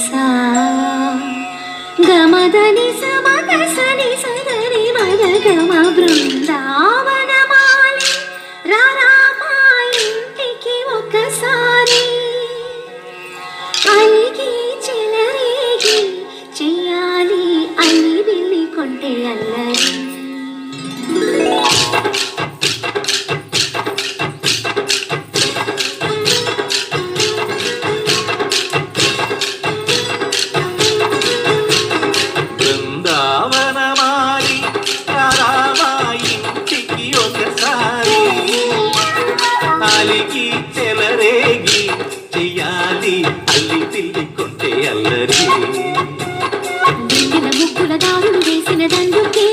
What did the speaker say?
సా గమదని సమగ సని సదని మగ గమ బృందావనమాలి రామా ఇంటికి ఒకసారి అలిగి చెలరేగి చెయ్యాలి అల్లి బిల్లి కొంటే అల్లరి బృందావనమాలి రామా ఇంటికి ఒకసారి అలిగి చెలరేగి చెయ్యాలి అల్లి పిల్లి కొంటే అల్లరి ముగ్గుల దారులు వేసిన దండుకే